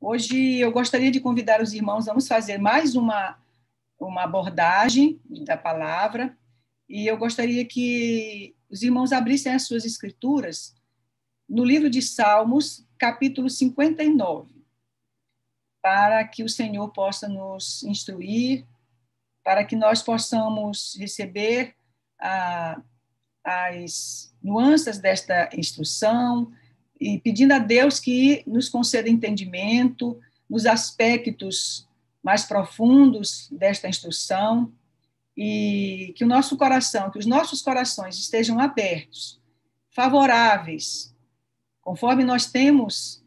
Hoje eu gostaria de convidar os irmãos, vamos fazer mais uma abordagem da palavra, e eu gostaria que os irmãos abrissem as suas escrituras no livro de Salmos, capítulo 59, para que o Senhor possa nos instruir, para que nós possamos receber as nuances desta instrução, e pedindo a Deus que nos conceda entendimento nos aspectos mais profundos desta instrução, e que o nosso coração, que os nossos corações estejam abertos, favoráveis, conforme nós temos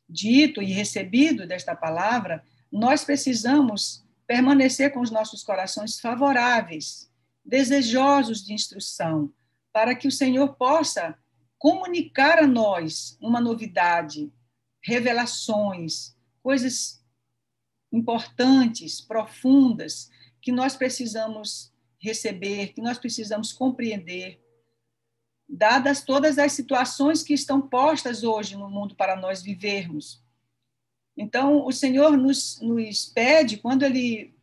dito e recebido desta palavra. Nós precisamos permanecer com os nossos corações favoráveis, desejosos de instrução, para que o Senhor possa comunicar a nós uma novidade, revelações, coisas importantes, profundas, que nós precisamos receber, que nós precisamos compreender, dadas todas as situações que estão postas hoje no mundo para nós vivermos. Então, o Senhor nos pede, quando Ele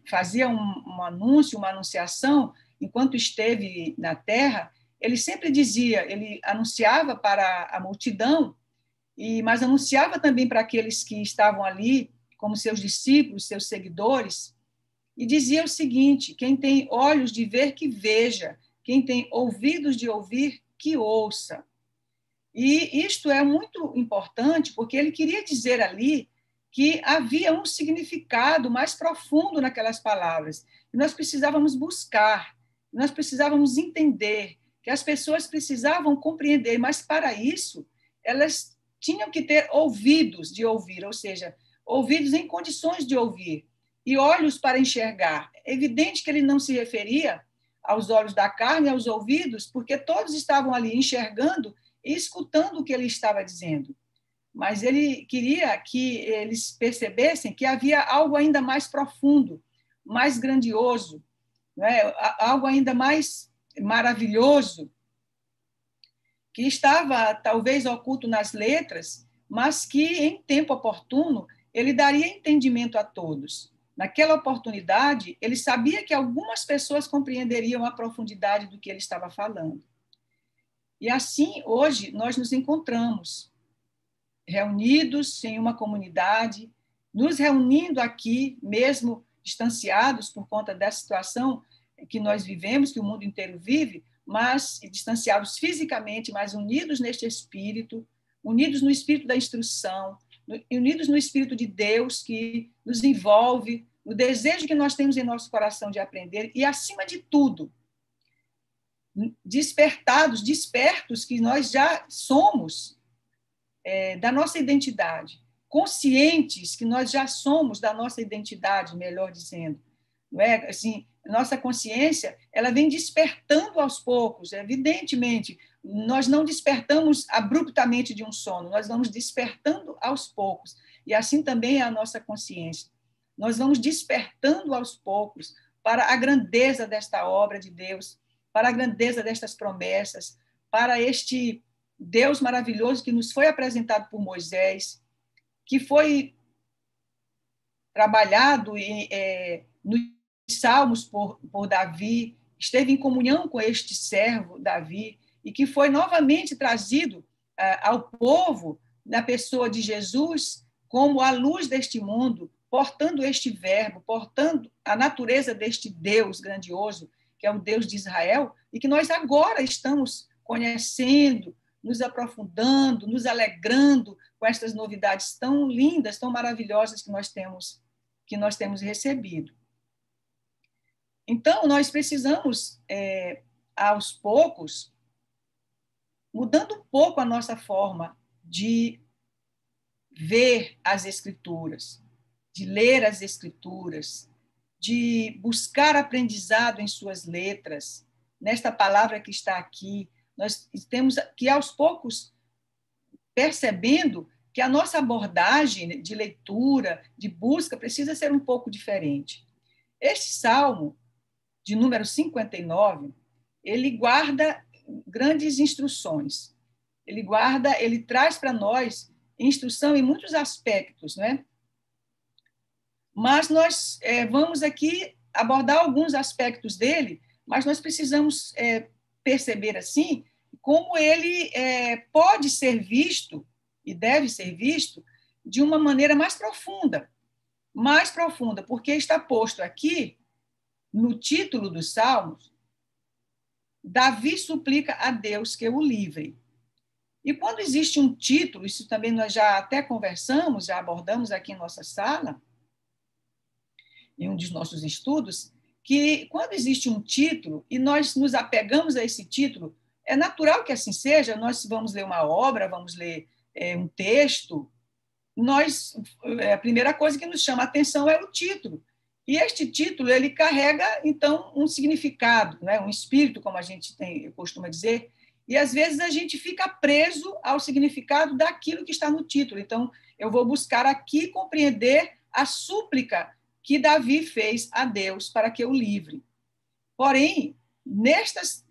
fazia um anúncio, uma anunciação, enquanto esteve na terra, Ele sempre dizia, Ele anunciava para a multidão, mas anunciava também para aqueles que estavam ali, como seus discípulos, seus seguidores, e dizia o seguinte: quem tem olhos de ver, que veja, quem tem ouvidos de ouvir, que ouça. E isto é muito importante, porque ele queria dizer ali que havia um significado mais profundo naquelas palavras, e nós precisávamos buscar, nós precisávamos entender, que as pessoas precisavam compreender, mas para isso elas tinham que ter ouvidos de ouvir, ou seja, ouvidos em condições de ouvir, e olhos para enxergar. É evidente que ele não se referia aos olhos da carne, aos ouvidos, porque todos estavam ali enxergando e escutando o que ele estava dizendo. Mas ele queria que eles percebessem que havia algo ainda mais profundo, mais grandioso, não é? Algo ainda mais maravilhoso, que estava talvez oculto nas letras, mas que em tempo oportuno ele daria entendimento a todos. Naquela oportunidade, ele sabia que algumas pessoas compreenderiam a profundidade do que ele estava falando. E assim, hoje, nós nos encontramos reunidos em uma comunidade, nos reunindo aqui, mesmo distanciados por conta da situação que nós vivemos, que o mundo inteiro vive, mas distanciados fisicamente, mas unidos neste espírito, unidos no espírito da instrução, unidos no espírito de Deus que nos envolve, no desejo que nós temos em nosso coração de aprender, e, acima de tudo, despertos, que nós já somos da nossa identidade, conscientes que nós já somos da nossa identidade, melhor dizendo. Não é? Assim, nossa consciência, ela vem despertando aos poucos, evidentemente. Nós não despertamos abruptamente de um sono, nós vamos despertando aos poucos. E assim também é a nossa consciência. Nós vamos despertando aos poucos para a grandeza desta obra de Deus, para a grandeza destas promessas, para este Deus maravilhoso que nos foi apresentado por Moisés, que foi trabalhado nos Salmos por Davi, esteve em comunhão com este servo, Davi, e que foi novamente trazido ao povo na pessoa de Jesus como a luz deste mundo, portando este verbo, portando a natureza deste Deus grandioso, que é o Deus de Israel, e que nós agora estamos conhecendo, nos aprofundando, nos alegrando com estas novidades tão lindas, tão maravilhosas que nós temos recebido. Então, nós precisamos, aos poucos, mudando um pouco a nossa forma de ver as Escrituras, de ler as Escrituras, de buscar aprendizado em suas letras, nesta palavra que está aqui. Nós temos que, aos poucos, percebendo que a nossa abordagem de leitura, de busca, precisa ser um pouco diferente. Este salmo, de número 59, ele guarda grandes instruções. Ele traz para nós instrução em muitos aspectos, né? Mas nós vamos aqui abordar alguns aspectos dele, mas nós precisamos perceber, assim, como ele pode ser visto e deve ser visto de uma maneira mais profunda, porque está posto aqui, no título dos Salmos, Davi suplica a Deus que o livre. E quando existe um título, isso também nós já até conversamos, já abordamos aqui em nossa sala, em um dos nossos estudos, que quando existe um título e nós nos apegamos a esse título, é natural que assim seja, nós vamos ler uma obra, vamos ler um texto, a primeira coisa que nos chama a atenção é o título. E este título, ele carrega, então, um significado, né? Um espírito, como a gente costuma dizer, e às vezes a gente fica preso ao significado daquilo que está no título. Então, eu vou buscar aqui compreender a súplica que Davi fez a Deus para que o livre. Porém, nestes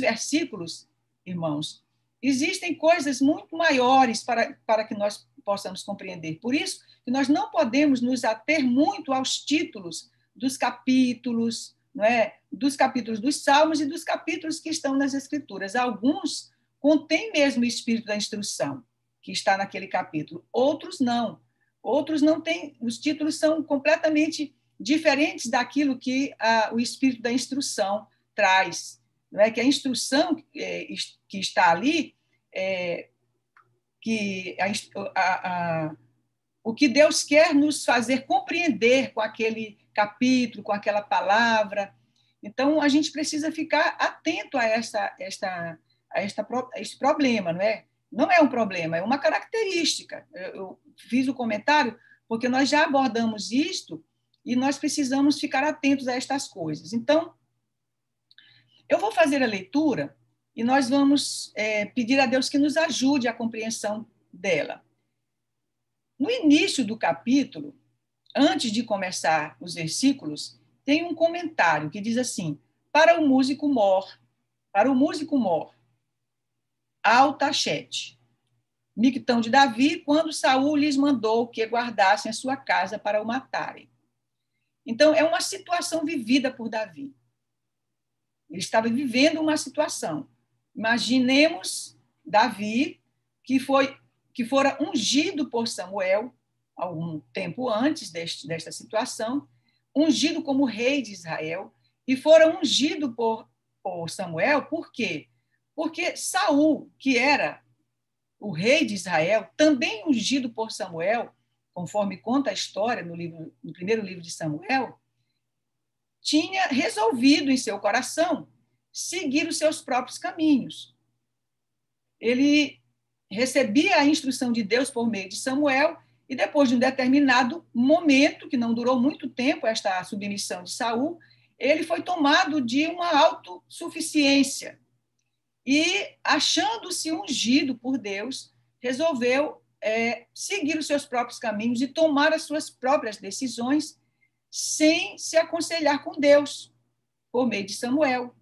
versículos, irmãos, existem coisas muito maiores para que nós possamos compreender. Por isso que nós não podemos nos ater muito aos títulos dos capítulos, não é? Dos capítulos dos Salmos e dos capítulos que estão nas Escrituras. Alguns contêm mesmo o espírito da instrução, que está naquele capítulo. Outros não. Outros não têm. Os títulos são completamente diferentes daquilo que o espírito da instrução traz. Não é? Que a instrução que está ali, que o que Deus quer nos fazer compreender com aquele capítulo, com aquela palavra. Então, a gente precisa ficar atento a esse problema, não é? Não é um problema, é uma característica. Eu fiz o comentário porque nós já abordamos isto e nós precisamos ficar atentos a estas coisas. Então, eu vou fazer a leitura e nós vamos pedir a Deus que nos ajude a compreensão dela. No início do capítulo, antes de começar os versículos, tem um comentário que diz assim: para o músico mor, Altachete, Mictão de Davi, quando Saul lhes mandou que guardassem a sua casa para o matarem. Então, é uma situação vivida por Davi. Ele estava vivendo uma situação. Imaginemos Davi, que fora ungido por Samuel, algum tempo antes desta situação, ungido como rei de Israel, e fora ungido por Samuel, por quê? Porque Saul, que era o rei de Israel, também ungido por Samuel, conforme conta a história no primeiro livro de Samuel, tinha resolvido em seu coração seguir os seus próprios caminhos. Ele recebia a instrução de Deus por meio de Samuel e depois de um determinado momento, que não durou muito tempo, esta submissão de Saul, ele foi tomado de uma autossuficiência e, achando-se ungido por Deus, resolveu seguir os seus próprios caminhos e tomar as suas próprias decisões sem se aconselhar com Deus, por meio de Samuel.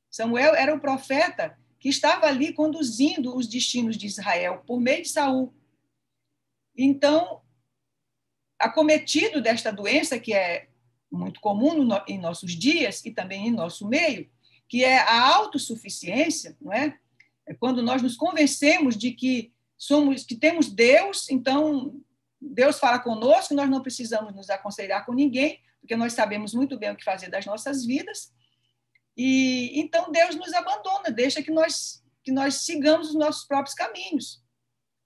Samuel era o profeta que estava ali conduzindo os destinos de Israel por meio de Saul. Então, acometido desta doença, que é muito comum em nossos dias e também em nosso meio, que é a autossuficiência, não é? É quando nós nos convencemos de que temos Deus, então Deus fala conosco, nós não precisamos nos aconselhar com ninguém, porque nós sabemos muito bem o que fazer das nossas vidas. E então Deus nos abandona, deixa que nós sigamos os nossos próprios caminhos,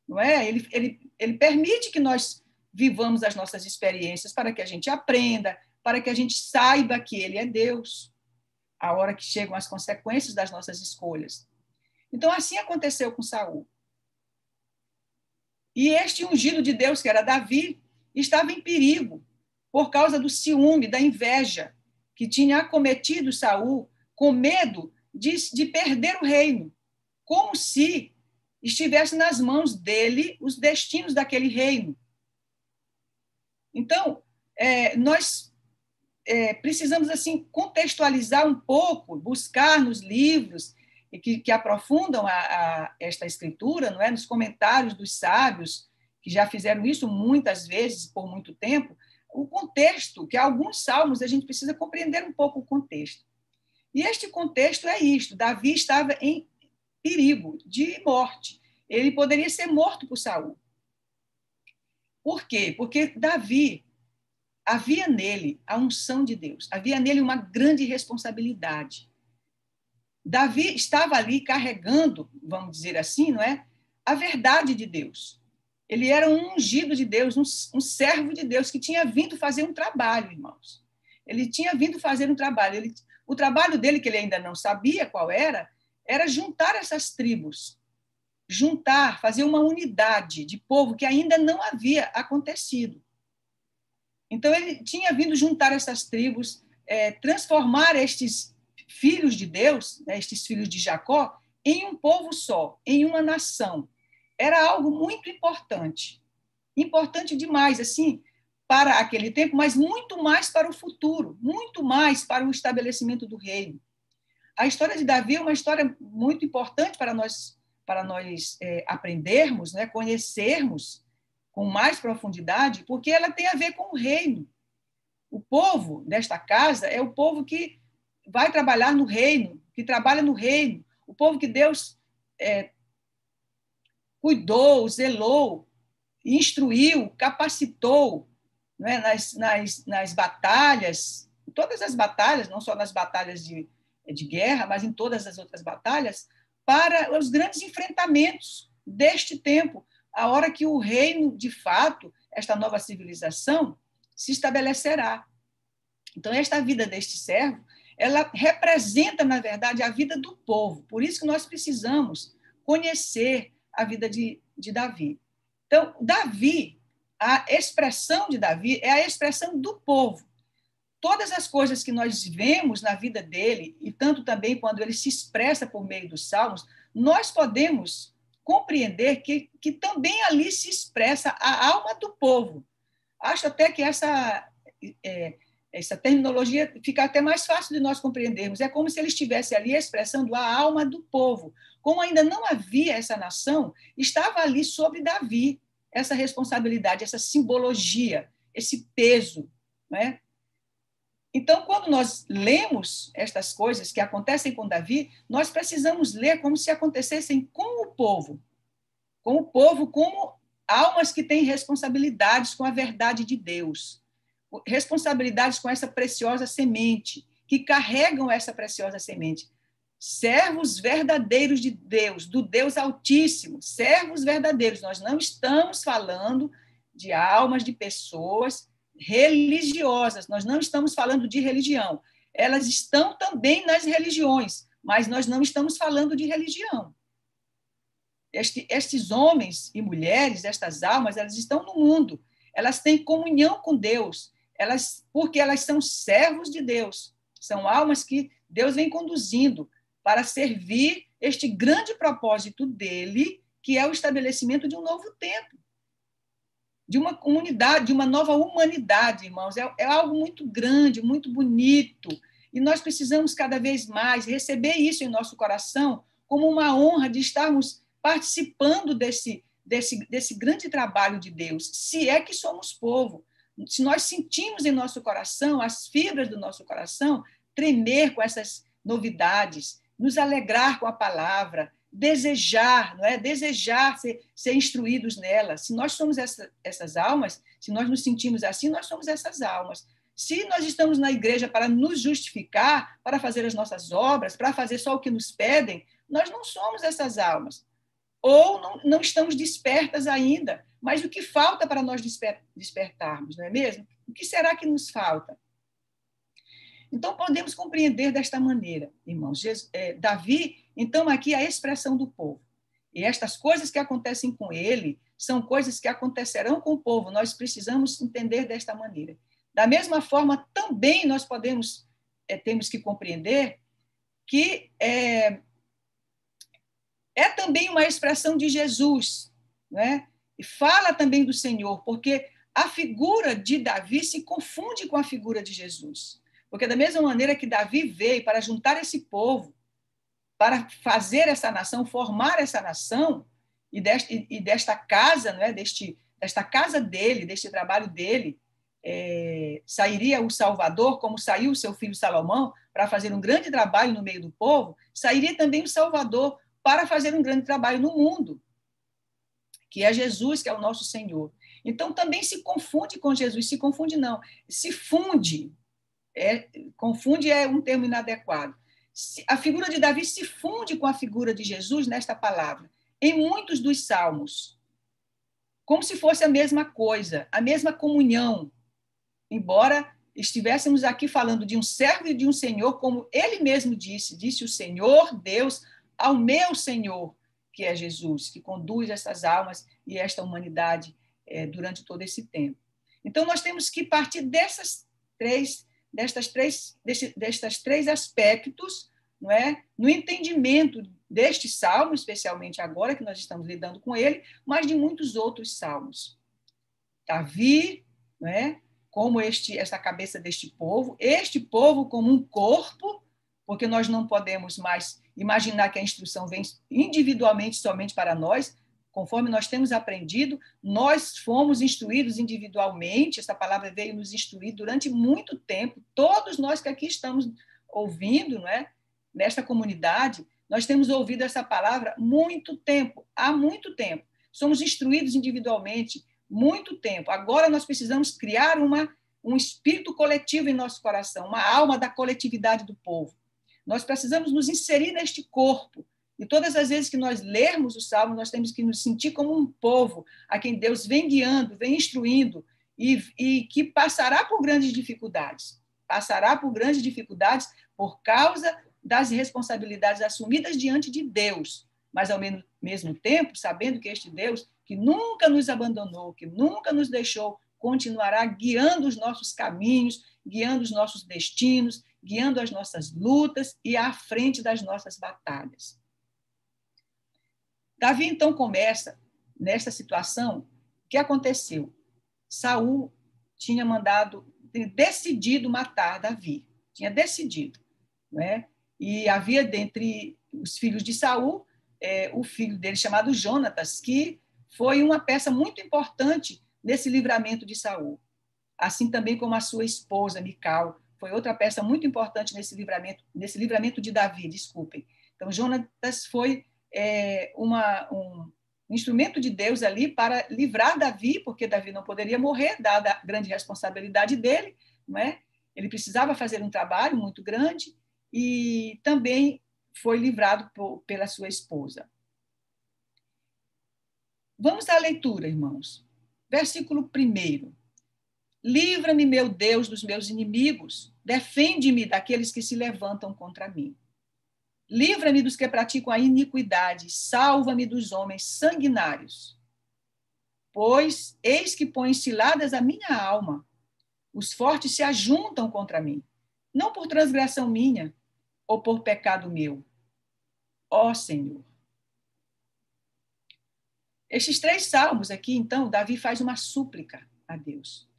não é? Ele permite que nós vivamos as nossas experiências para que a gente aprenda, para que a gente saiba que Ele é Deus, a hora que chegam as consequências das nossas escolhas. Então, assim aconteceu com Saul. E este ungido de Deus, que era Davi, estava em perigo por causa do ciúme, da inveja que tinha acometido Saul, com medo de perder o reino, como se estivesse nas mãos dele os destinos daquele reino. Então, nós precisamos assim contextualizar um pouco, buscar nos livros que aprofundam esta escritura, não é? Nos comentários dos sábios que já fizeram isso muitas vezes, por muito tempo, o contexto, que alguns salmos a gente precisa compreender um pouco o contexto. E este contexto é isto: Davi estava em perigo de morte. Ele poderia ser morto por Saul. Por quê? Porque Davi, havia nele a unção de Deus, havia nele uma grande responsabilidade. Davi estava ali carregando, vamos dizer assim, não é? A verdade de Deus. Ele era um ungido de Deus, um servo de Deus que tinha vindo fazer um trabalho, irmãos. Ele tinha vindo fazer um trabalho. O trabalho dele, que ele ainda não sabia qual era juntar essas tribos, juntar, fazer uma unidade de povo que ainda não havia acontecido. Então, ele tinha vindo juntar essas tribos, transformar estes filhos de Deus, né, estes filhos de Jacó, em um povo só, em uma nação. Era algo muito importante. Importante demais, assim, para aquele tempo, mas muito mais para o futuro, muito mais para o estabelecimento do reino. A história de Davi é uma história muito importante para nós aprendermos, né, conhecermos com mais profundidade, porque ela tem a ver com o reino. O povo desta casa é o povo que vai trabalhar no reino, que trabalha no reino, o povo que Deus cuidou, zelou, instruiu, capacitou, né, nas batalhas, todas as batalhas, não só nas batalhas de guerra, mas em todas as outras batalhas, para os grandes enfrentamentos deste tempo, a hora que o reino, de fato, esta nova civilização, se estabelecerá. Então, esta vida deste servo, ela representa, na verdade, a vida do povo. Por isso que nós precisamos conhecer a vida de Davi. Então, Davi, a expressão de Davi é a expressão do povo. Todas as coisas que nós vemos na vida dele, e tanto também quando ele se expressa por meio dos salmos, nós podemos compreender que também ali se expressa a alma do povo. Acho até que essa terminologia fica até mais fácil de nós compreendermos. É como se ele estivesse ali expressando a alma do povo. Como ainda não havia essa nação, estava ali sobre Davi essa responsabilidade, essa simbologia, esse peso, né? Então, quando nós lemos estas coisas que acontecem com Davi, nós precisamos ler como se acontecessem com o povo, como almas que têm responsabilidades com a verdade de Deus, responsabilidades com essa preciosa semente, que carregam essa preciosa semente. Servos verdadeiros de Deus, do Deus Altíssimo, servos verdadeiros. Nós não estamos falando de almas de pessoas religiosas, nós não estamos falando de religião. Elas estão também nas religiões, mas nós não estamos falando de religião. Estes homens e mulheres, estas almas, elas estão no mundo, elas têm comunhão com Deus, porque elas são servos de Deus, são almas que Deus vem conduzindo para servir este grande propósito dele, que é o estabelecimento de um novo tempo, de uma comunidade, de uma nova humanidade, irmãos. É algo muito grande, muito bonito, e nós precisamos cada vez mais receber isso em nosso coração como uma honra de estarmos participando desse grande trabalho de Deus, se é que somos povo. Se nós sentimos em nosso coração, as fibras do nosso coração, tremer com essas novidades, nos alegrar com a palavra, desejar, não é? Desejar ser instruídos nela. Se nós somos essas almas, se nós nos sentimos assim, nós somos essas almas. Se nós estamos na igreja para nos justificar, para fazer as nossas obras, para fazer só o que nos pedem, nós não somos essas almas. Ou não estamos despertas ainda. Mas o que falta para nós despertarmos, não é mesmo? O que será que nos falta? Então, podemos compreender desta maneira, irmãos. Davi, então, aqui é a expressão do povo. E estas coisas que acontecem com ele são coisas que acontecerão com o povo. Nós precisamos entender desta maneira. Da mesma forma, também nós temos que compreender que é também uma expressão de Jesus, não é? E fala também do Senhor, porque a figura de Davi se confunde com a figura de Jesus. Porque da mesma maneira que Davi veio para juntar esse povo, para fazer essa nação, formar essa nação, e desta casa, não é? desta casa dele, deste trabalho dele, sairia o Salvador, como saiu o seu filho Salomão, para fazer um grande trabalho no meio do povo, sairia também o Salvador para fazer um grande trabalho no mundo, que é Jesus, que é o nosso Senhor. Então, também se confunde com Jesus, se confunde não, se funde, confunde é um termo inadequado. A figura de Davi se funde com a figura de Jesus nesta palavra, em muitos dos salmos, como se fosse a mesma coisa, a mesma comunhão, embora estivéssemos aqui falando de um servo e de um Senhor, como ele mesmo disse o Senhor Deus ao meu Senhor, que é Jesus, que conduz essas almas e esta humanidade durante todo esse tempo. Então, nós temos que partir destes três aspectos, não é? No entendimento deste salmo, especialmente agora que nós estamos lidando com ele, mas de muitos outros salmos. Davi, não é? Como esta cabeça deste povo, este povo como um corpo, porque nós não podemos mais imaginar que a instrução vem individualmente somente para nós, conforme nós temos aprendido, nós fomos instruídos individualmente, essa palavra veio nos instruir durante muito tempo, todos nós que aqui estamos ouvindo, não é? Nesta comunidade, nós temos ouvido essa palavra há muito tempo, somos instruídos individualmente, muito tempo. Agora nós precisamos criar um espírito coletivo em nosso coração, uma alma da coletividade do povo. Nós precisamos nos inserir neste corpo. E todas as vezes que nós lermos o Salmo, nós temos que nos sentir como um povo a quem Deus vem guiando, vem instruindo e que passará por grandes dificuldades. Passará por grandes dificuldades por causa das responsabilidades assumidas diante de Deus, mas ao mesmo tempo sabendo que este Deus que nunca nos abandonou, que nunca nos deixou, continuará guiando os nossos caminhos, guiando os nossos destinos, guiando as nossas lutas e à frente das nossas batalhas. Davi, então, começa nesta situação. O que aconteceu? Saul tinha decidido matar Davi. Tinha decidido. Não é? E havia dentre os filhos de Saul, o filho dele chamado Jonatas, que foi uma peça muito importante nesse livramento de Saul. Assim também como a sua esposa, Mical, foi outra peça muito importante nesse livramento de Davi, desculpem. Então, Jonatas foi um instrumento de Deus ali para livrar Davi, porque Davi não poderia morrer, dada a grande responsabilidade dele, não é? Ele precisava fazer um trabalho muito grande e também foi livrado pela sua esposa. Vamos à leitura, irmãos. Versículo 1. Livra-me, meu Deus, dos meus inimigos, defende-me daqueles que se levantam contra mim. Livra-me dos que praticam a iniquidade, salva-me dos homens sanguinários. Pois eis que põem ciladas a minha alma, os fortes se ajuntam contra mim, não por transgressão minha ou por pecado meu. Ó Senhor. Estes 3 salmos aqui, então, Davi faz uma súplica a Deus.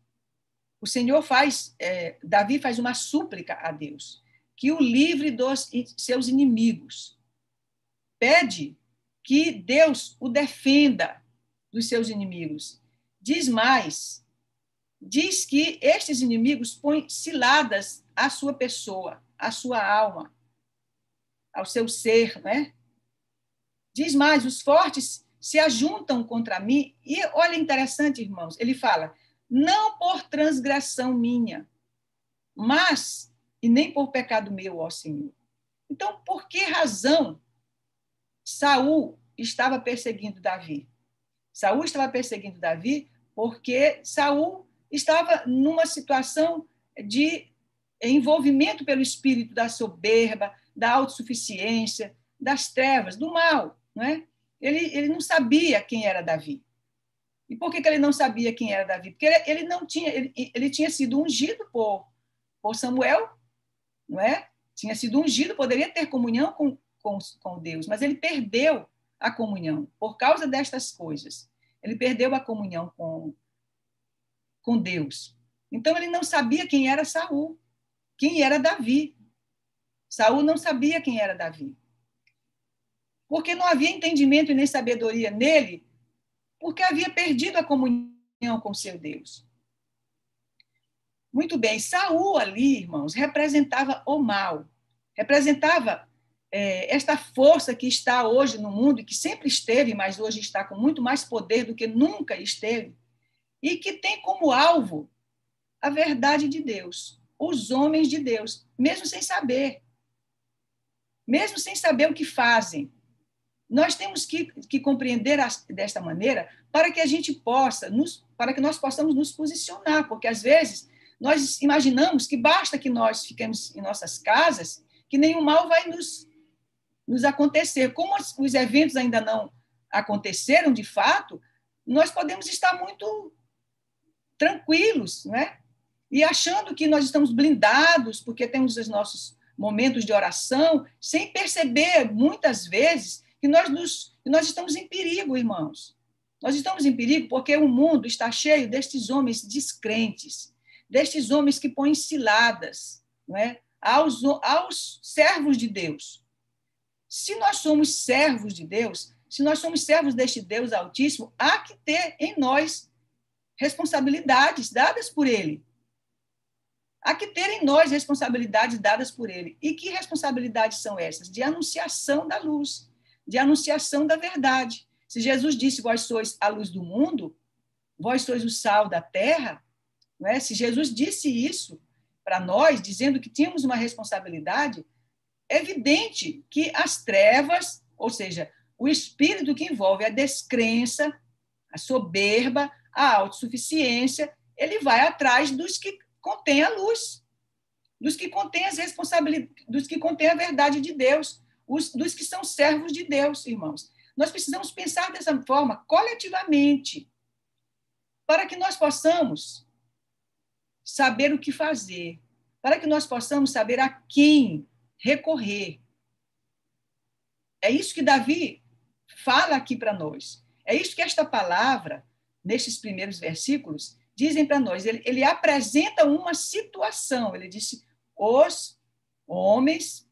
Davi faz uma súplica a Deus, que o livre dos seus inimigos. Pede que Deus o defenda dos seus inimigos. Diz mais, diz que estes inimigos põem ciladas à sua pessoa, à sua alma, ao seu ser, né? Diz mais, os fortes se ajuntam contra mim. E olha, interessante, irmãos, ele fala, não por transgressão minha, mas, e nem por pecado meu, ó Senhor. Então, por que razão Saul estava perseguindo Davi? Saul estava perseguindo Davi porque Saul estava numa situação de envolvimento pelo espírito da soberba, da autossuficiência, das trevas, do mal, não é? Ele não sabia quem era Davi. E por que ele não sabia quem era Davi? Porque ele tinha sido ungido por Samuel, não é? Tinha sido ungido, poderia ter comunhão com Deus, mas ele perdeu a comunhão por causa destas coisas. Ele perdeu a comunhão com Deus. Então ele não sabia quem era Saul, quem era Davi. Saul não sabia quem era Davi. Porque não havia entendimento e nem sabedoria nele porque havia perdido a comunhão com seu Deus. Muito bem, Saul ali, irmãos, representava o mal, representava esta força que está hoje no mundo, e que sempre esteve, mas hoje está com muito mais poder do que nunca esteve, e que tem como alvo a verdade de Deus, os homens de Deus, mesmo sem saber o que fazem. Nós temos que compreender desta maneira para que a gente para que nós possamos nos posicionar, porque às vezes nós imaginamos que basta que nós fiquemos em nossas casas, que nenhum mal vai nos acontecer. Como os eventos ainda não aconteceram de fato, nós podemos estar muito tranquilos, né? E achando que nós estamos blindados, porque temos os nossos momentos de oração, sem perceber, muitas vezes, que nós estamos em perigo, irmãos. Nós estamos em perigo porque o mundo está cheio destes homens descrentes, destes homens que põem ciladas, não é? aos servos de Deus. Se nós somos servos de Deus, se nós somos servos deste Deus Altíssimo, há que ter em nós responsabilidades dadas por Ele. Há que ter em nós responsabilidades dadas por Ele. E que responsabilidades são essas? De anunciação da luz, de anunciação da verdade. Se Jesus disse, vós sois a luz do mundo, vós sois o sal da terra, não é? Se Jesus disse isso para nós, dizendo que tínhamos uma responsabilidade, é evidente que as trevas, ou seja, o espírito que envolve a descrença, a soberba, a autossuficiência, ele vai atrás dos que contêm a luz, dos que contêm as responsabilidades, dos que contêm a verdade de Deus, dos que são servos de Deus, irmãos. Nós precisamos pensar dessa forma, coletivamente, para que nós possamos saber o que fazer, para que nós possamos saber a quem recorrer. É isso que Davi fala aqui para nós. É isso que esta palavra, nestes primeiros versículos, dizem para nós. Ele apresenta uma situação. Ele disse, os homens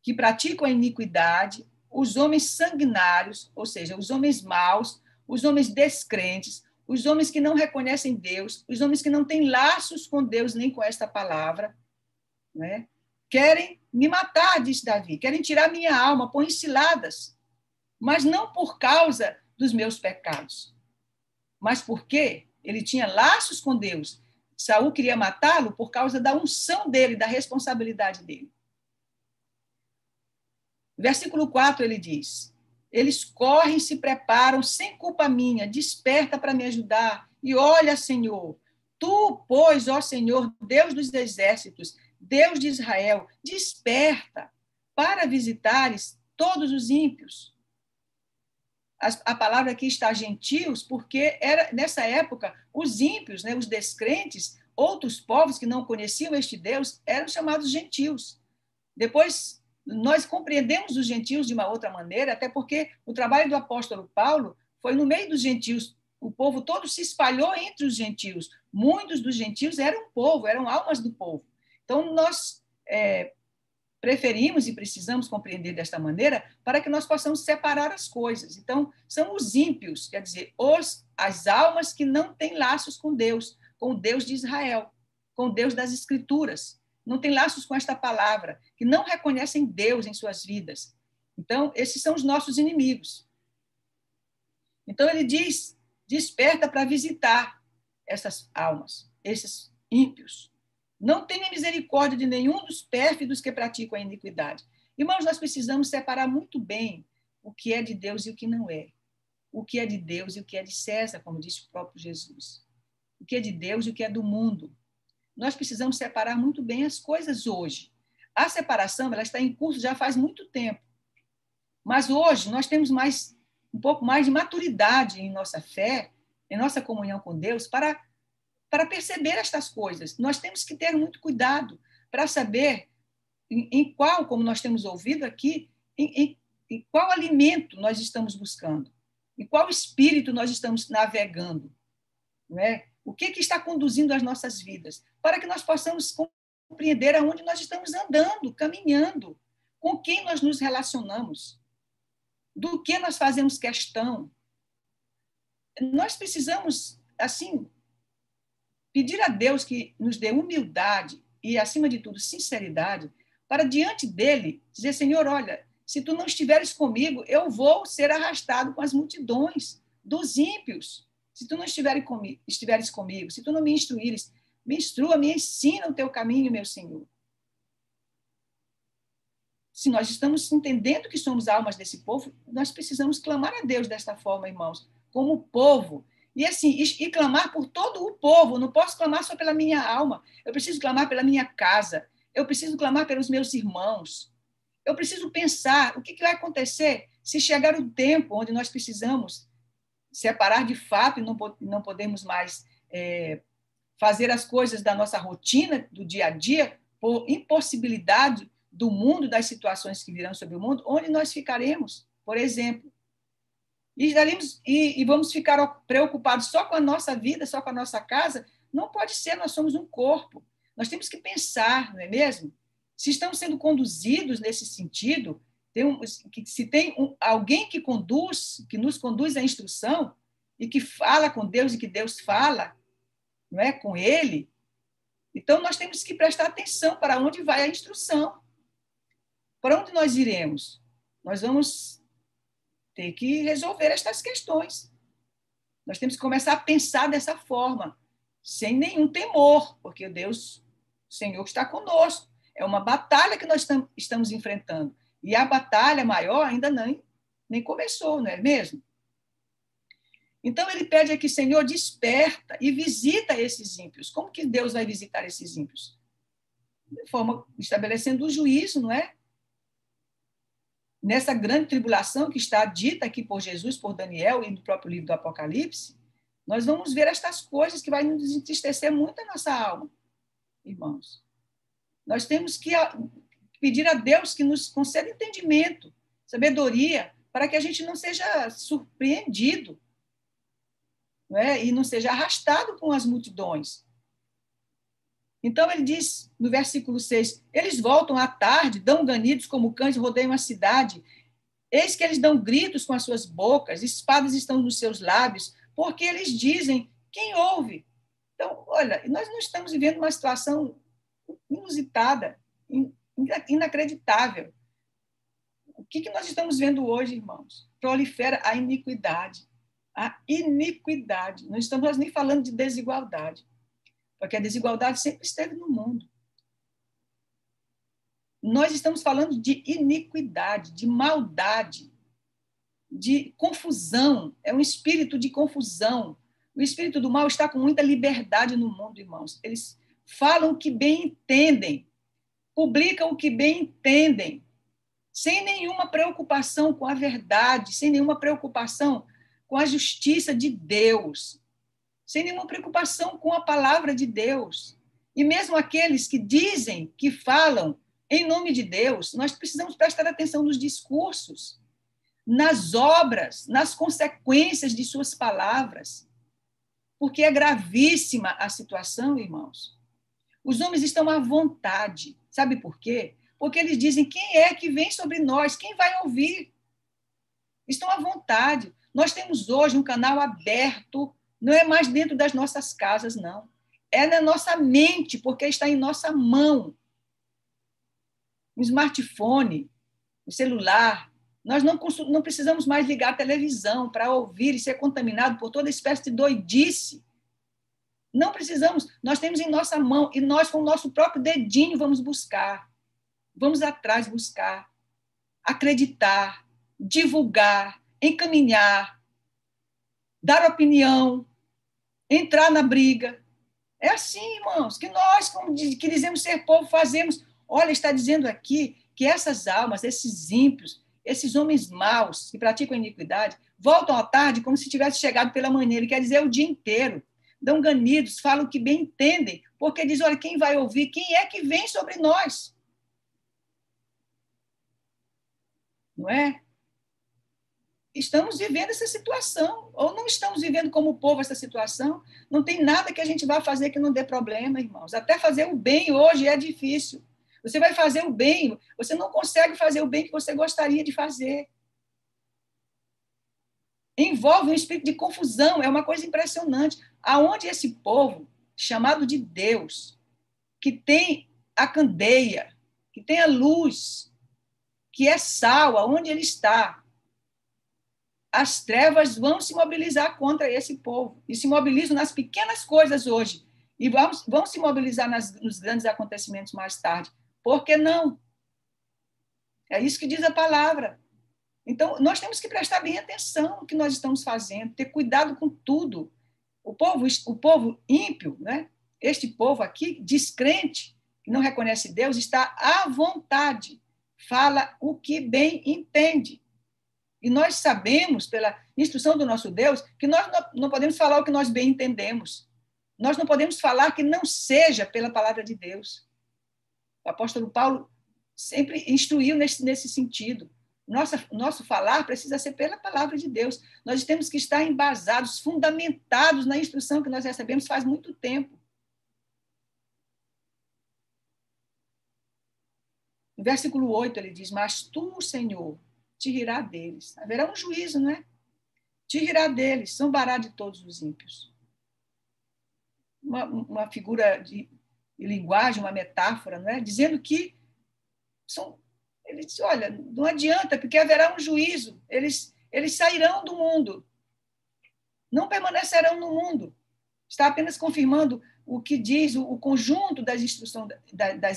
que praticam a iniquidade, os homens sanguinários, ou seja, os homens maus, os homens descrentes, os homens que não reconhecem Deus, os homens que não têm laços com Deus nem com esta palavra, né? Querem me matar, disse Davi, querem tirar minha alma, põem ciladas, mas não por causa dos meus pecados, mas porque ele tinha laços com Deus. Saul queria matá-lo por causa da unção dele, da responsabilidade dele. Versículo 4 ele diz, eles correm, se preparam, sem culpa minha, desperta para me ajudar, e olha, Senhor, tu, pois, ó Senhor, Deus dos exércitos, Deus de Israel, desperta para visitares todos os ímpios. A palavra aqui está gentios, porque era nessa época os ímpios, né, os descrentes, outros povos que não conheciam este Deus, eram chamados gentios. Depois nós compreendemos os gentios de uma outra maneira, até porque o trabalho do apóstolo Paulo foi no meio dos gentios. O povo todo se espalhou entre os gentios. Muitos dos gentios eram povo, eram almas do povo. Então, nós preferimos e precisamos compreender desta maneira para que nós possamos separar as coisas. Então, são os ímpios, quer dizer, as almas que não têm laços com o Deus de Israel, com o Deus das Escrituras, não têm laços com esta palavra, que não reconhecem Deus em suas vidas. Então, esses são os nossos inimigos. Então, ele diz, desperta para visitar essas almas, esses ímpios. Não tenha misericórdia de nenhum dos pérfidos que praticam a iniquidade. Irmãos, nós precisamos separar muito bem o que é de Deus e o que não é. O que é de Deus e o que é de César, como disse o próprio Jesus. O que é de Deus e o que é do mundo. Nós precisamos separar muito bem as coisas hoje. A separação ela está em curso já faz muito tempo. Mas hoje nós temos um pouco mais de maturidade em nossa fé, em nossa comunhão com Deus, para perceber estas coisas. Nós temos que ter muito cuidado para saber em qual, como nós temos ouvido aqui, em qual alimento nós estamos buscando, em qual espírito nós estamos navegando, não é? O que está conduzindo as nossas vidas, para que nós possamos compreender aonde nós estamos andando, caminhando, com quem nós nos relacionamos, do que nós fazemos questão. nós precisamos, assim, pedir a Deus que nos dê humildade e, acima de tudo, sinceridade, para diante dele dizer, Senhor, olha, se tu não estiveres comigo, eu vou ser arrastado com as multidões dos ímpios. Se tu não estiveres comigo, se tu não me instruires, me instrua, me ensina o teu caminho, meu Senhor. Se nós estamos entendendo que somos almas desse povo, nós precisamos clamar a Deus desta forma, irmãos, como povo. E assim, e clamar por todo o povo. Não posso clamar só pela minha alma. Eu preciso clamar pela minha casa. Eu preciso clamar pelos meus irmãos. Eu preciso pensar o que vai acontecer se chegar o tempo onde nós precisamos separar de fato e não podemos mais fazer as coisas da nossa rotina, do dia a dia, por impossibilidade do mundo, das situações que virão sobre o mundo, onde nós ficaremos, por exemplo. E vamos ficar preocupados só com a nossa vida, só com a nossa casa? Não pode ser, nós somos um corpo. Nós temos que pensar, não é mesmo? Se estamos sendo conduzidos nesse sentido, se tem alguém que nos conduz à instrução, e que fala com Deus e que Deus fala, não é, com ele, então nós temos que prestar atenção para onde vai a instrução. Para onde nós iremos? Nós vamos ter que resolver estas questões. Nós temos que começar a pensar dessa forma, sem nenhum temor, porque Deus, o Senhor está conosco. É uma batalha que nós estamos enfrentando. E a batalha maior ainda nem começou, não é mesmo? Então, ele pede aqui, Senhor, desperta e visita esses ímpios. Como que Deus vai visitar esses ímpios? De forma, estabelecendo o juízo, não é? Nessa grande tribulação que está dita aqui por Jesus, por Daniel e no próprio livro do Apocalipse, nós vamos ver estas coisas que vai nos entristecer muito a nossa alma, irmãos. Nós temos que pedir a Deus que nos conceda entendimento, sabedoria, para que a gente não seja surpreendido, não é? E não seja arrastado com as multidões. Então, ele diz, no versículo 6, eles voltam à tarde, dão ganidos como cães, rodeiam a cidade. Eis que eles dão gritos com as suas bocas, espadas estão nos seus lábios, porque eles dizem, quem ouve? Então, olha, nós não estamos vivendo uma situação inusitada, inacreditável. O que nós estamos vendo hoje, irmãos? Prolifera a iniquidade. A iniquidade. Não estamos nem falando de desigualdade, porque a desigualdade sempre esteve no mundo. Nós estamos falando de iniquidade, de maldade, de confusão. É um espírito de confusão. O espírito do mal está com muita liberdade no mundo, irmãos. Eles falam o que bem entendem, publicam o que bem entendem, sem nenhuma preocupação com a verdade, sem nenhuma preocupação com a justiça de Deus, sem nenhuma preocupação com a palavra de Deus. E mesmo aqueles que dizem, que falam em nome de Deus, nós precisamos prestar atenção nos discursos, nas obras, nas consequências de suas palavras, porque é gravíssima a situação, irmãos. Os homens estão à vontade. Sabe por quê? Porque eles dizem, quem é que vem sobre nós? Quem vai ouvir? Estão à vontade. Nós temos hoje um canal aberto, não é mais dentro das nossas casas, não. É na nossa mente, porque está em nossa mão. O smartphone, o celular. Nós não precisamos mais ligar a televisão para ouvir e ser contaminado por toda espécie de doidice. Não precisamos. Nós temos em nossa mão e nós, com o nosso próprio dedinho, vamos buscar. Vamos atrás buscar, acreditar, divulgar, encaminhar, dar opinião, entrar na briga. É assim, irmãos, que nós, que dizemos ser povo, fazemos. Olha, está dizendo aqui que essas almas, esses ímpios, esses homens maus que praticam iniquidade, voltam à tarde como se tivesse chegado pela manhã. Ele quer dizer o dia inteiro. Dão ganidos, falam o que bem entendem, porque diz, olha, quem vai ouvir? Quem é que vem sobre nós? Não é? Estamos vivendo essa situação, ou não estamos vivendo como povo essa situação. Não tem nada que a gente vá fazer que não dê problema, irmãos. Até fazer o bem hoje é difícil. Você vai fazer o bem, você não consegue fazer o bem que você gostaria de fazer. envolve um espírito de confusão, é uma coisa impressionante. Aonde esse povo, chamado de Deus, que tem a candeia, que tem a luz, que é sal, aonde ele está, as trevas vão se mobilizar contra esse povo, e se mobilizam nas pequenas coisas hoje, e vão se mobilizar nos grandes acontecimentos mais tarde. Por que não? É isso que diz a palavra. Então, nós temos que prestar bem atenção no que nós estamos fazendo, ter cuidado com tudo. O povo ímpio, né? Este povo aqui, descrente, que não reconhece Deus, está à vontade, fala o que bem entende. E nós sabemos, pela instrução do nosso Deus, que nós não podemos falar o que nós bem entendemos. Nós não podemos falar que não seja pela palavra de Deus. O apóstolo Paulo sempre instruiu nesse sentido. Nosso falar precisa ser pela palavra de Deus. Nós temos que estar embasados, fundamentados na instrução que nós recebemos faz muito tempo. No versículo 8, ele diz, mas tu, Senhor, te rirá deles. Haverá um juízo, não é? Te rirá deles, zombará de todos os ímpios. Uma figura de linguagem, uma metáfora, não é? Dizendo que ele disse, olha, não adianta, porque haverá um juízo, eles sairão do mundo, não permanecerão no mundo. Está apenas confirmando o que diz o conjunto das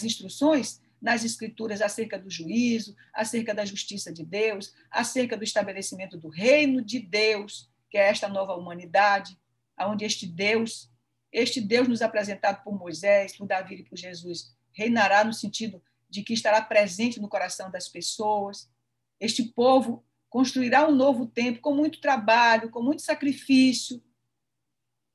instruções nas Escrituras acerca do juízo, acerca da justiça de Deus, acerca do estabelecimento do reino de Deus, que é esta nova humanidade, onde este Deus nos apresentado por Moisés, por Davi e por Jesus, reinará no sentido de que estará presente no coração das pessoas. Este povo construirá um novo tempo com muito trabalho, com muito sacrifício.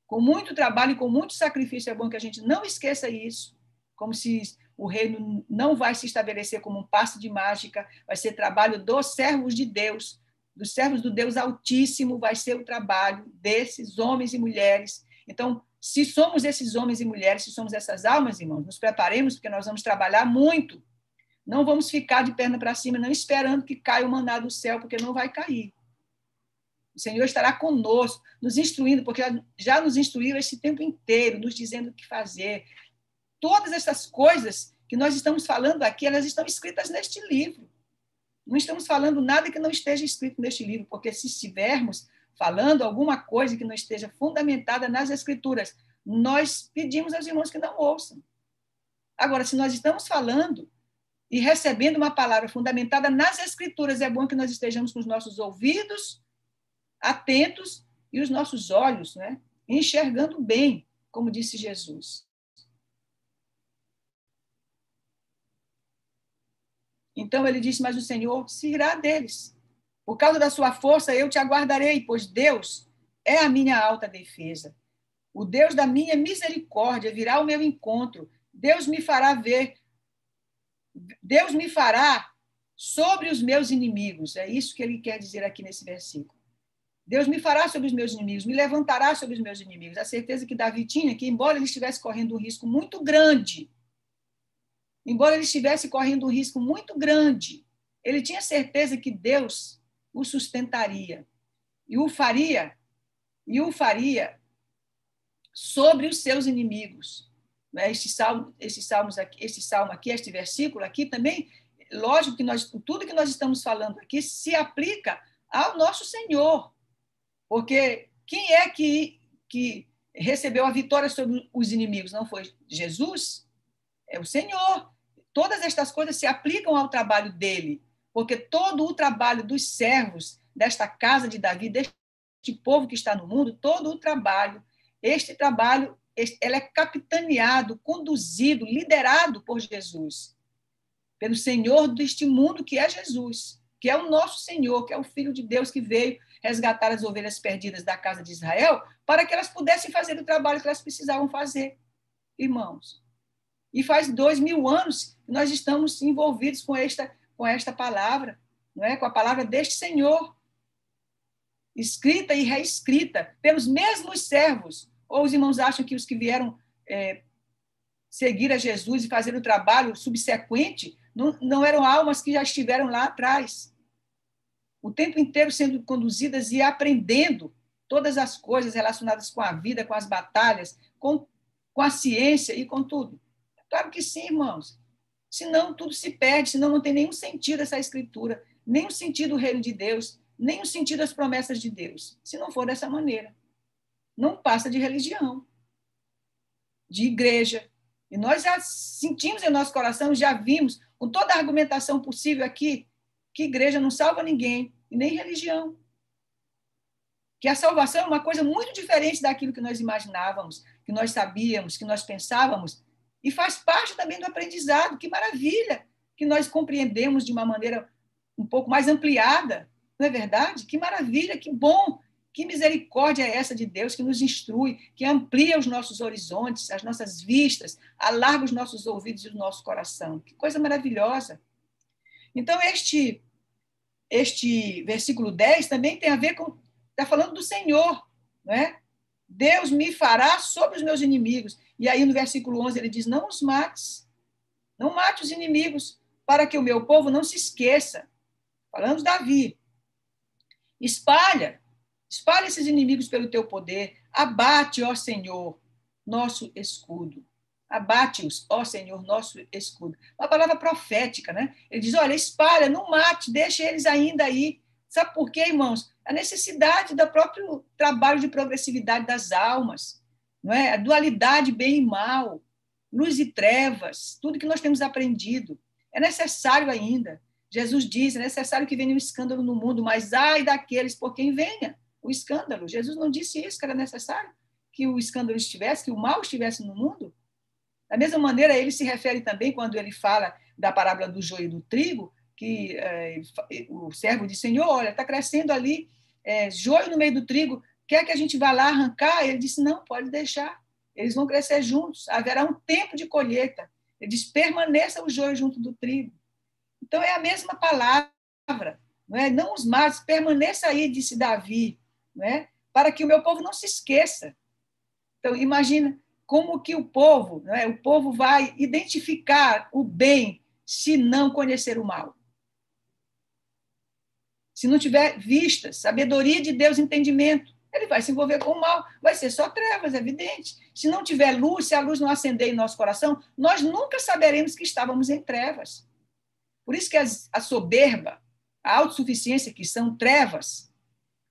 Com muito trabalho e com muito sacrifício, é bom que a gente não esqueça isso, como se o reino não vai se estabelecer como um passe de mágica, vai ser trabalho dos servos de Deus, dos servos do Deus Altíssimo, vai ser o trabalho desses homens e mulheres. Então, se somos esses homens e mulheres, se somos essas almas, irmãos, nos preparemos, porque nós vamos trabalhar muito. Não vamos ficar de perna para cima, não esperando que caia o maná do céu, porque não vai cair. O Senhor estará conosco, nos instruindo, porque já nos instruiu esse tempo inteiro, nos dizendo o que fazer. Todas essas coisas que nós estamos falando aqui, elas estão escritas neste livro. Não estamos falando nada que não esteja escrito neste livro, porque se estivermos falando alguma coisa que não esteja fundamentada nas Escrituras, nós pedimos aos irmãos que não ouçam. Agora, se nós estamos falando e recebendo uma palavra fundamentada nas Escrituras, é bom que nós estejamos com os nossos ouvidos atentos e os nossos olhos, né, enxergando bem, como disse Jesus. Então ele disse, mas o Senhor se irá deles. Por causa da sua força eu te aguardarei, pois Deus é a minha alta defesa. O Deus da minha misericórdia virá ao meu encontro. Deus me fará sobre os meus inimigos. É isso que ele quer dizer aqui nesse versículo. Deus me fará sobre os meus inimigos, me levantará sobre os meus inimigos. A certeza que Davi tinha que, embora ele estivesse correndo um risco muito grande, ele tinha certeza que Deus o sustentaria e o faria sobre os seus inimigos. Este salmo aqui, este versículo aqui também, lógico que tudo que nós estamos falando aqui se aplica ao nosso Senhor, porque quem é que recebeu a vitória sobre os inimigos? Não foi Jesus? É o Senhor. Todas estas coisas se aplicam ao trabalho dele, porque todo o trabalho dos servos desta casa de Davi, deste povo que está no mundo, todo o trabalho, ele é capitaneado, conduzido, liderado por Jesus, pelo Senhor deste mundo, que é Jesus, que é o nosso Senhor, que é o Filho de Deus que veio resgatar as ovelhas perdidas da casa de Israel, para que elas pudessem fazer o trabalho que elas precisavam fazer, irmãos. E faz 2000 anos que nós estamos envolvidos com esta palavra, não é? Com a palavra deste Senhor, escrita e reescrita pelos mesmos servos. Ou os irmãos acham que os que vieram seguir a Jesus e fazer o trabalho subsequente não eram almas que já estiveram lá atrás? o tempo inteiro sendo conduzidas e aprendendo todas as coisas relacionadas com a vida, com as batalhas, com a ciência e com tudo? Claro que sim, irmãos. Senão tudo se perde, senão não tem nenhum sentido essa escritura, nenhum sentido o reino de Deus, nenhum sentido as promessas de Deus, se não for dessa maneira. Não passa de religião, de igreja. E nós já sentimos em nosso coração, já vimos, com toda a argumentação possível aqui, que igreja não salva ninguém, e nem religião. Que a salvação é uma coisa muito diferente daquilo que nós imaginávamos, que nós sabíamos, que nós pensávamos, e faz parte também do aprendizado. Que maravilha que nós compreendemos de uma maneira um pouco mais ampliada, não é verdade? Que maravilha, que bom, que misericórdia é essa de Deus que nos instrui, que amplia os nossos horizontes, as nossas vistas, alarga os nossos ouvidos e o nosso coração. Que coisa maravilhosa. Então, este versículo 10 também tem a ver com, está falando do Senhor, não é? Deus me fará sobre os meus inimigos. E aí no versículo 11 ele diz, não os mates, não mate os inimigos, para que o meu povo não se esqueça. Falando de Davi. Espalha esses inimigos pelo teu poder, abate, ó Senhor, nosso escudo. Abate-os, ó Senhor, nosso escudo. Uma palavra profética, né? Ele diz, olha, espalha, não mate, deixa eles ainda aí. Sabe por quê, irmãos? A necessidade do próprio trabalho de progressividade das almas, não é? A dualidade bem e mal, luz e trevas, tudo que nós temos aprendido. É necessário ainda. Jesus diz, é necessário que venha um escândalo no mundo, mas ai daqueles por quem venha o escândalo. Jesus não disse isso, que era necessário que o escândalo estivesse, que o mal estivesse no mundo. Da mesma maneira, ele se refere também, quando ele fala da parábola do joio e do trigo, que o servo diz, Senhor, olha, está crescendo ali joio no meio do trigo, quer que a gente vá lá arrancar? Ele disse, não, pode deixar, eles vão crescer juntos, haverá um tempo de colheita. Ele diz, permaneça o joio junto do trigo. Então, é a mesma palavra, não é? Não os mates, permaneça aí, disse Davi, não é? Para que o meu povo não se esqueça. Então, imagina como que o povo, não é? O povo vai identificar o bem se não conhecer o mal. Se não tiver vista, sabedoria de Deus, entendimento, ele vai se envolver com o mal, vai ser só trevas, é evidente. Se não tiver luz, se a luz não acender em nosso coração, nós nunca saberemos que estávamos em trevas. Por isso que a soberba, a autossuficiência, que são trevas,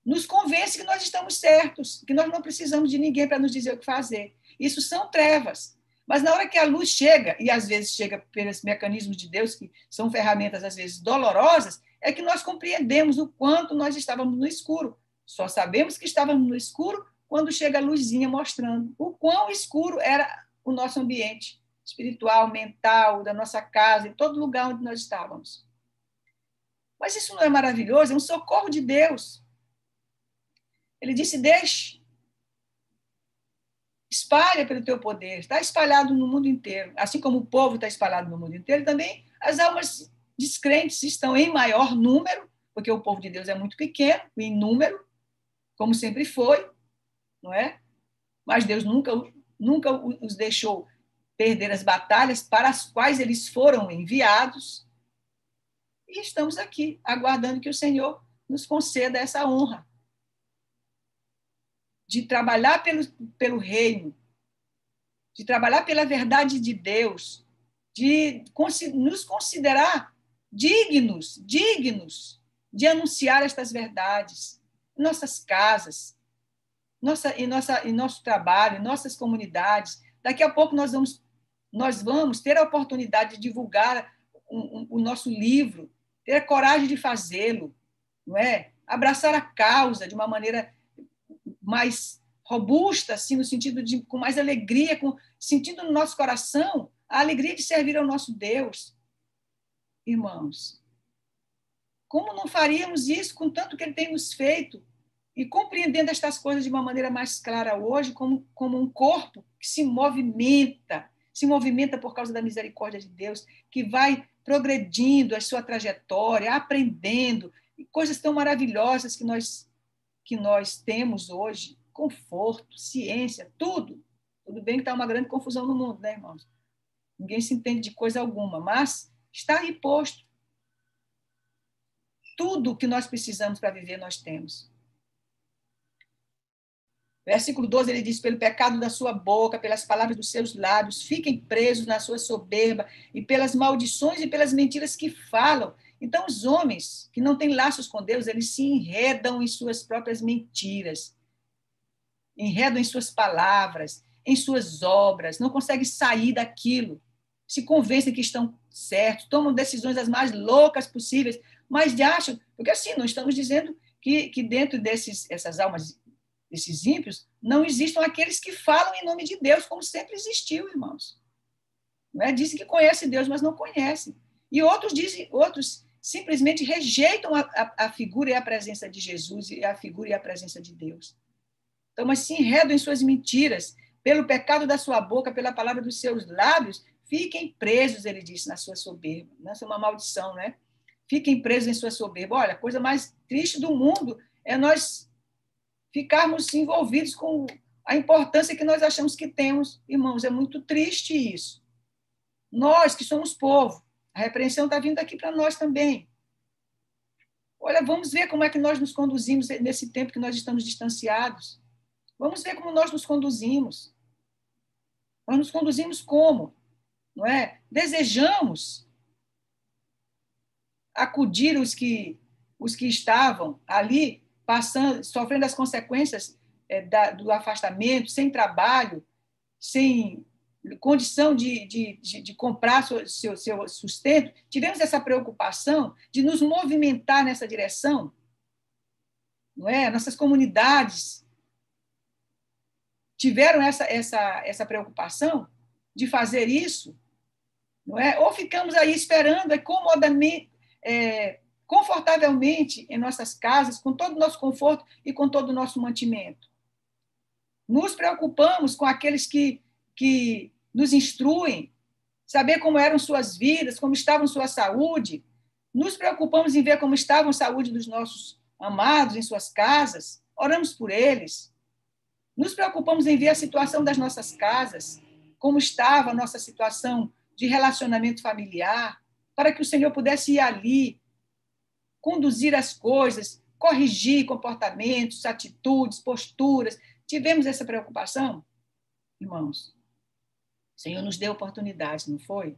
nos convence que nós estamos certos, que nós não precisamos de ninguém para nos dizer o que fazer. Isso são trevas. Mas na hora que a luz chega, e às vezes chega pelos mecanismos de Deus, que são ferramentas às vezes dolorosas, é que nós compreendemos o quanto nós estávamos no escuro. Só sabemos que estávamos no escuro quando chega a luzinha mostrando o quão escuro era o nosso ambiente espiritual, mental, da nossa casa, em todo lugar onde nós estávamos. Mas isso não é maravilhoso? É um socorro de Deus. Ele disse, deixe, espalha pelo teu poder, está espalhado no mundo inteiro. Assim como o povo está espalhado no mundo inteiro, também as almas descrentes estão em maior número, porque o povo de Deus é muito pequeno, em número, como sempre foi, não é? Mas Deus nunca os deixou perder as batalhas para as quais eles foram enviados. E estamos aqui, aguardando que o Senhor nos conceda essa honra de trabalhar pelo reino, de trabalhar pela verdade de Deus, de nos considerar dignos de anunciar estas verdades em nossas casas, em nosso trabalho, em nossas comunidades. Daqui a pouco nós vamos ter a oportunidade de divulgar o nosso livro, ter a coragem de fazê-lo, não é? Abraçar a causa de uma maneira mais robusta, assim, no sentido de com mais alegria, sentindo no nosso coração a alegria de servir ao nosso Deus. Irmãos, como não faríamos isso com tanto que Ele tem nos feito? E compreendendo estas coisas de uma maneira mais clara hoje, como um corpo que se movimenta por causa da misericórdia de Deus, que vai progredindo a sua trajetória, aprendendo, e coisas tão maravilhosas que nós temos hoje, conforto, ciência, tudo. Tudo bem que está uma grande confusão no mundo, né, irmãos? Ninguém se entende de coisa alguma, mas está aí posto. Tudo que nós precisamos para viver, nós temos. Versículo 12, ele diz, pelo pecado da sua boca, pelas palavras dos seus lábios, fiquem presos na sua soberba, e pelas maldições e pelas mentiras que falam. Então, os homens que não têm laços com Deus, eles se enredam em suas próprias mentiras, enredam em suas palavras, em suas obras, não conseguem sair daquilo, se convencem que estão certos, tomam decisões as mais loucas possíveis, mas acham, porque assim, não estamos dizendo que dentro dessas almas, desses ímpios, não existam aqueles que falam em nome de Deus, como sempre existiu, irmãos. Não é? Dizem que conhecem Deus, mas não conhecem. E outros simplesmente rejeitam a figura e a presença de Jesus, e a figura e a presença de Deus. Então, mas se enredam em suas mentiras, pelo pecado da sua boca, pela palavra dos seus lábios, fiquem presos, ele disse, na sua soberba. Isso é uma maldição, né? Fiquem presos em sua soberba. Olha, a coisa mais triste do mundo é nós ficarmos envolvidos com a importância que nós achamos que temos. Irmãos, é muito triste isso. Nós que somos povo, a repreensão está vindo aqui para nós também. Olha, vamos ver como é que nós nos conduzimos nesse tempo que nós estamos distanciados. Vamos ver como nós nos conduzimos. Nós nos conduzimos como? Não é? Desejamos acudir os que estavam ali, passando, sofrendo as consequências do afastamento, sem trabalho, sem condição de comprar seu sustento. Tivemos essa preocupação de nos movimentar nessa direção, não é? Nossas comunidades tiveram essa preocupação de fazer isso, não é? Ou ficamos aí esperando confortavelmente em nossas casas, com todo o nosso conforto e com todo o nosso mantimento. Nos preocupamos com aqueles que nos instruem, saber como eram suas vidas, como estava sua saúde. Nos preocupamos em ver como estava a saúde dos nossos amados em suas casas, oramos por eles. Nos preocupamos em ver a situação das nossas casas, como estava a nossa situação de relacionamento familiar, para que o Senhor pudesse ir ali, conduzir as coisas, corrigir comportamentos, atitudes, posturas. Tivemos essa preocupação, irmãos? O Senhor nos deu oportunidades, não foi?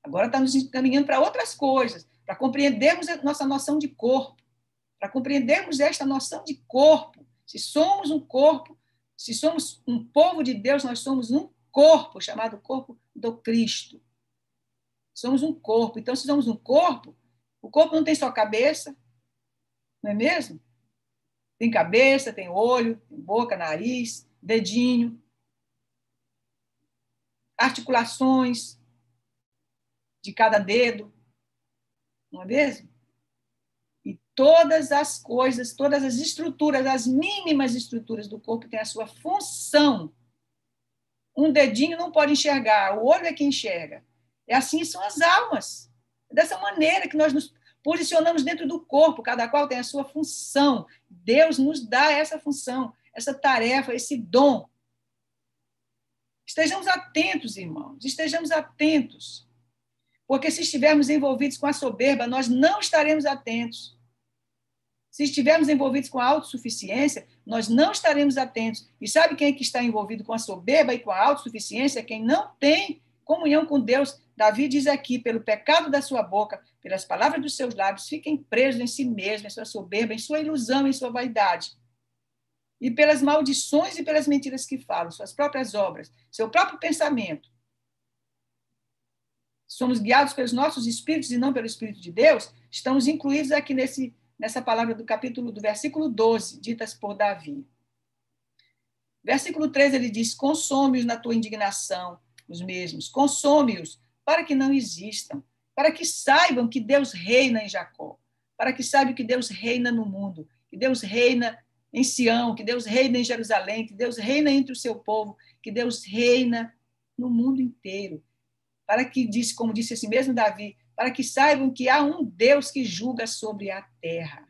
Agora está nos encaminhando para outras coisas, para compreendermos a nossa noção de corpo, para compreendermos esta noção de corpo. Se somos um corpo, se somos um povo de Deus, nós somos um corpo, chamado corpo do Cristo. Somos um corpo. Então, se somos um corpo, o corpo não tem só cabeça, não é mesmo? Tem cabeça, tem olho, tem boca, nariz, dedinho, articulações de cada dedo, não é mesmo? E todas as coisas, todas as estruturas, as mínimas estruturas do corpo têm a sua função. Um dedinho não pode enxergar, o olho é que enxerga. É assim são as almas. É dessa maneira que nós nos posicionamos dentro do corpo, cada qual tem a sua função. Deus nos dá essa função, essa tarefa, esse dom. Estejamos atentos, irmãos, estejamos atentos. Porque se estivermos envolvidos com a soberba, nós não estaremos atentos. Se estivermos envolvidos com a autossuficiência, nós não estaremos atentos. E sabe quem é que está envolvido com a soberba e com a autossuficiência? Quem não tem comunhão com Deus. Davi diz aqui, pelo pecado da sua boca, pelas palavras dos seus lábios, fiquem presos em si mesmo, em sua soberba, em sua ilusão, em sua vaidade. E pelas maldições e pelas mentiras que falam, suas próprias obras, seu próprio pensamento. Somos guiados pelos nossos espíritos e não pelo Espírito de Deus, estamos incluídos aqui nessa palavra do versículo 12, ditas por Davi. Versículo 13, ele diz, consome-os na tua indignação, os mesmos, consome-os para que não existam, para que saibam que Deus reina em Jacó, para que saibam que Deus reina no mundo, que Deus reina em Sião, que Deus reina em Jerusalém, que Deus reina entre o seu povo, que Deus reina no mundo inteiro. Para que, como disse esse mesmo Davi, para que saibam que há um Deus que julga sobre a terra,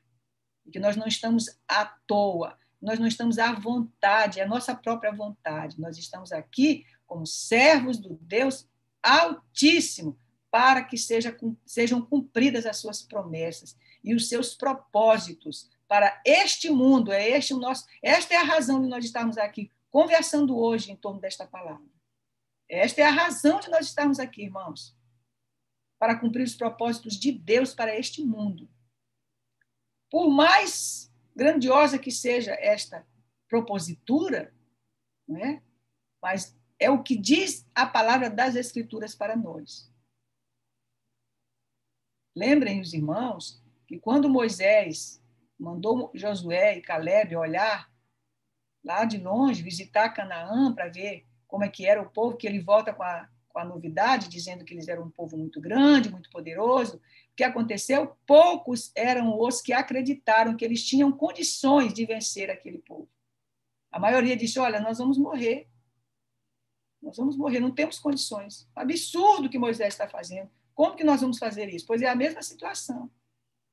e que nós não estamos à toa, nós não estamos à vontade, é a nossa própria vontade, nós estamos aqui como servos do Deus Altíssimo, para que sejam cumpridas as suas promessas. e os seus propósitos para este mundo. Esta é a razão de nós estarmos aqui conversando hoje em torno desta palavra. Esta é a razão de nós estarmos aqui, irmãos, para cumprir os propósitos de Deus para este mundo. Por mais grandiosa que seja esta propositura, não é? Mas é o que diz a palavra das Escrituras para nós. Lembrem os irmãos que quando Moisés mandou Josué e Caleb olhar lá de longe, visitar Canaã para ver como é que era o povo, que ele volta com a novidade, dizendo que eles eram um povo muito grande, muito poderoso. O que aconteceu? Poucos eram os que acreditaram que eles tinham condições de vencer aquele povo. A maioria disse, olha, nós vamos morrer, não temos condições. Absurdo o que Moisés está fazendo. Como que nós vamos fazer isso? Pois é a mesma situação.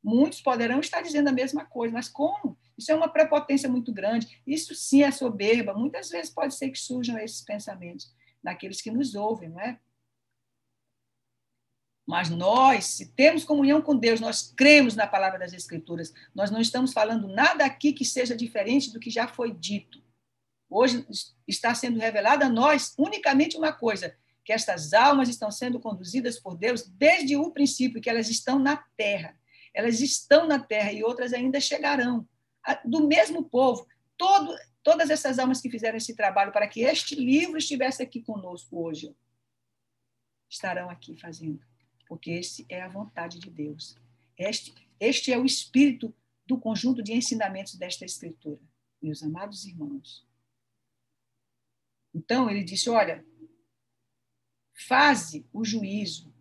Muitos poderão estar dizendo a mesma coisa, mas como? Isso é uma prepotência muito grande. Isso sim é soberba. Muitas vezes pode ser que surjam esses pensamentos naqueles que nos ouvem, não é? Mas nós, se temos comunhão com Deus, nós cremos na palavra das Escrituras, nós não estamos falando nada aqui que seja diferente do que já foi dito. Hoje está sendo revelada a nós unicamente uma coisa, que estas almas estão sendo conduzidas por Deus desde o princípio, que elas estão na terra. Elas estão na terra e outras ainda chegarão. Do mesmo povo, todas essas almas que fizeram esse trabalho para que este livro estivesse aqui conosco hoje, estarão aqui fazendo, porque esse é a vontade de Deus. Este é o espírito do conjunto de ensinamentos desta Escritura, meus amados irmãos. Então, ele disse, olha, faze o juízo,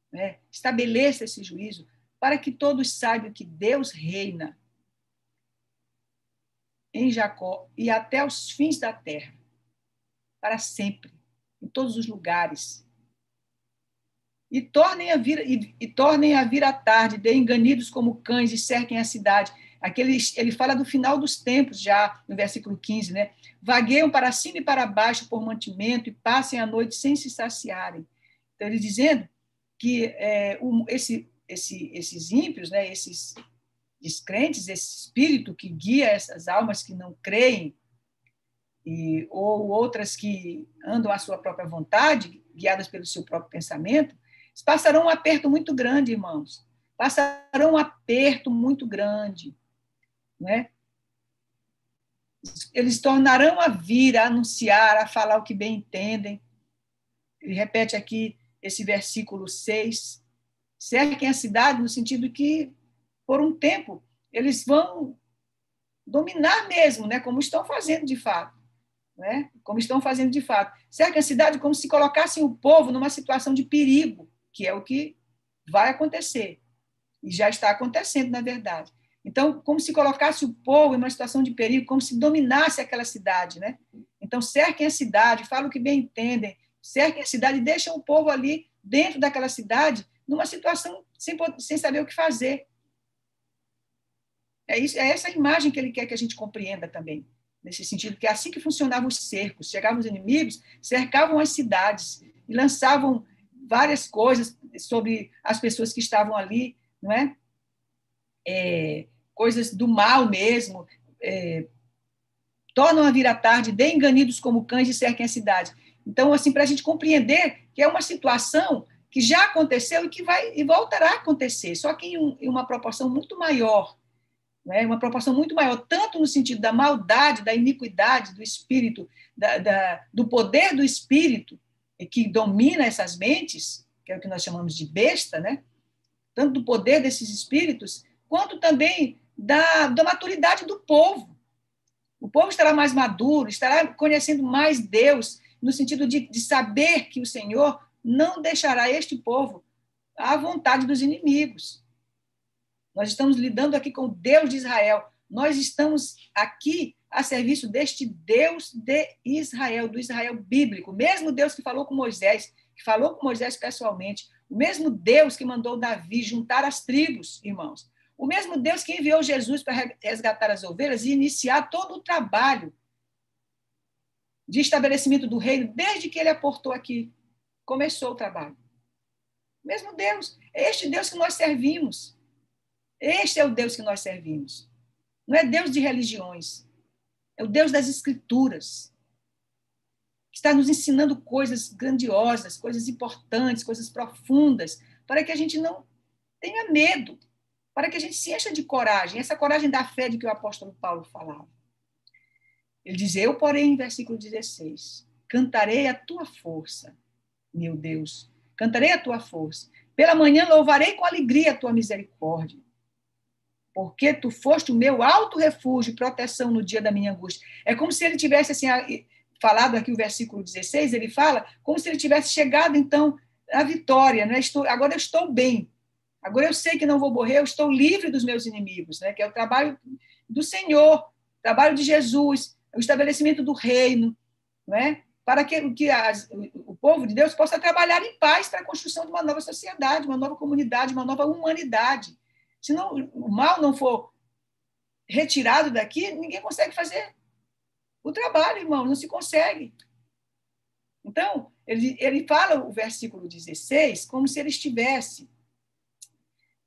né? Estabeleça esse juízo para que todos saibam que Deus reina em Jacó e até os fins da terra, para sempre, em todos os lugares. E tornem a vir a tarde, deem ganidos como cães e cerquem a cidade. Ele fala do final dos tempos, já no versículo 15, né? Vagueiam para cima e para baixo por mantimento e passem a noite sem se saciarem. Então, ele dizendo que esses ímpios, né, esses descrentes, esse espírito que guia essas almas que não creem, ou outras que andam à sua própria vontade, guiadas pelo seu próprio pensamento, passarão um aperto muito grande, irmãos. Passarão um aperto muito grande. Não é? Eles tornarão a vir, a anunciar, a falar o que bem entendem. Ele repete aqui esse versículo 6. Cerquem a cidade no sentido que, por um tempo, eles vão dominar mesmo, né? Como estão fazendo de fato. Né? Como estão fazendo de fato. Cercam a cidade como se colocassem o povo numa situação de perigo, que é o que vai acontecer. E já está acontecendo, na verdade. Então, como se colocasse o povo em uma situação de perigo, como se dominasse aquela cidade, né? Então, cerquem a cidade, falam o que bem entendem, cerquem a cidade e deixam o povo ali, dentro daquela cidade, numa situação sem saber o que fazer. É essa imagem que ele quer que a gente compreenda também, nesse sentido, que é assim que funcionavam os cercos. Chegavam os inimigos, cercavam as cidades e lançavam várias coisas sobre as pessoas que estavam ali, não é? Coisas do mal mesmo, tornam a vir à tarde, deem ganidos como cães e cerquem a cidade. Então, assim, para a gente compreender que é uma situação que já aconteceu e voltará a acontecer, só que em uma proporção muito maior, né? Uma proporção muito maior, tanto no sentido da maldade, da iniquidade, do espírito, do poder do espírito que domina essas mentes, que é o que nós chamamos de besta, né? Tanto do poder desses espíritos, quanto também da maturidade do povo. O povo estará mais maduro, estará conhecendo mais Deus, no sentido de saber que o Senhor não deixará este povo à vontade dos inimigos. Nós estamos lidando aqui com o Deus de Israel. Nós estamos aqui a serviço deste Deus de Israel, do Israel bíblico, o mesmo Deus que falou com Moisés pessoalmente, o mesmo Deus que mandou Davi juntar as tribos, irmãos. O mesmo Deus que enviou Jesus para resgatar as ovelhas e iniciar todo o trabalho de estabelecimento do reino, desde que ele aportou aqui, começou o trabalho. O mesmo Deus, é este Deus que nós servimos. Este é o Deus que nós servimos. Não é Deus de religiões, é o Deus das Escrituras, que está nos ensinando coisas grandiosas, coisas importantes, coisas profundas, para que a gente não tenha medo, para que a gente se encha de coragem, essa coragem da fé de que o apóstolo Paulo falava. Ele diz, eu, porém, versículo 16, cantarei a tua força, meu Deus, cantarei a tua força. Pela manhã louvarei com alegria a tua misericórdia, porque tu foste o meu alto refúgio e proteção no dia da minha angústia. É como se ele tivesse assim, falado aqui o versículo 16, ele fala como se ele tivesse chegado, então, à vitória. Né? Agora eu estou bem. Agora eu sei que não vou morrer, eu estou livre dos meus inimigos, né? Que é o trabalho do Senhor, o trabalho de Jesus, o estabelecimento do reino, não é? Para que o povo de Deus possa trabalhar em paz para a construção de uma nova sociedade, uma nova comunidade, uma nova humanidade. Se não, o mal não for retirado daqui, ninguém consegue fazer o trabalho, irmão, não se consegue. Então, ele fala o versículo 16 como se ele estivesse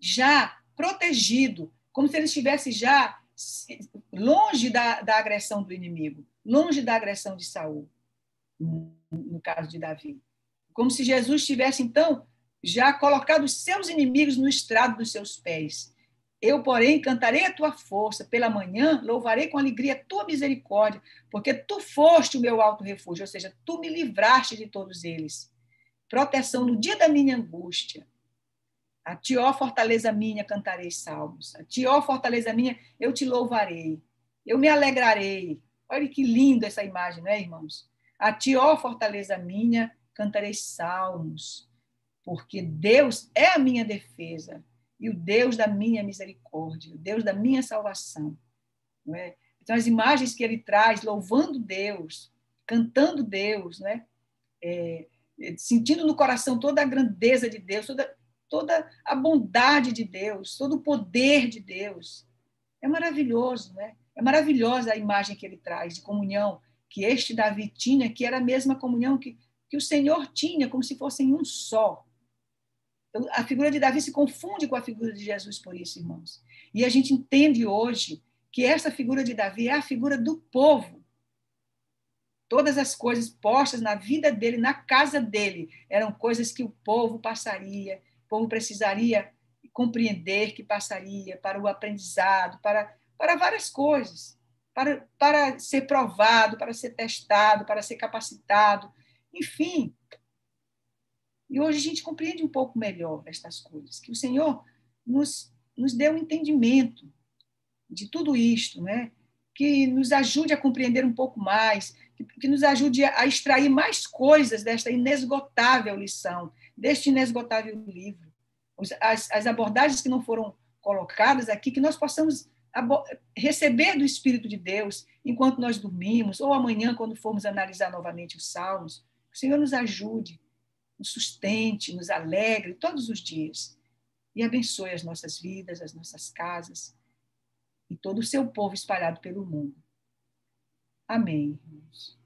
já protegido, como se ele estivesse já longe da agressão do inimigo, longe da agressão de Saul, no caso de Davi. Como se Jesus tivesse, então, já colocado os seus inimigos no estrado dos seus pés. Eu, porém, cantarei a tua força, pela manhã louvarei com alegria a tua misericórdia, porque tu foste o meu alto refúgio, ou seja, tu me livraste de todos eles. Proteção no dia da minha angústia. A ti, ó fortaleza minha, cantarei salmos. A ti, ó fortaleza minha, eu te louvarei. Eu me alegrarei. Olha que lindo essa imagem, né, irmãos? A ti, ó fortaleza minha, cantarei salmos. Porque Deus é a minha defesa e o Deus da minha misericórdia, o Deus da minha salvação. Não é? Então, as imagens que ele traz, louvando Deus, cantando Deus, né? Sentindo no coração toda a grandeza de Deus, toda a bondade de Deus, todo o poder de Deus. É maravilhoso, né? É maravilhosa a imagem que ele traz de comunhão que este Davi tinha, que era a mesma comunhão que o Senhor tinha, como se fossem um só. Então, a figura de Davi se confunde com a figura de Jesus por isso, irmãos. E a gente entende hoje que essa figura de Davi é a figura do povo. Todas as coisas postas na vida dele, na casa dele, eram coisas que o povo passaria, o povo precisaria compreender que passaria para o aprendizado, para várias coisas, para ser provado, para ser testado, para ser capacitado, enfim. E hoje a gente compreende um pouco melhor estas coisas, que o Senhor nos deu um entendimento de tudo isto, né? Que nos ajude a compreender um pouco mais, que nos ajude a extrair mais coisas desta inesgotável lição, deste inesgotável livro. As abordagens que não foram colocadas aqui, que nós possamos receber do Espírito de Deus enquanto nós dormimos, ou amanhã, quando formos analisar novamente os Salmos. Que o Senhor nos ajude, nos sustente, nos alegre todos os dias e abençoe as nossas vidas, as nossas casas e todo o seu povo espalhado pelo mundo. Amém, irmãos.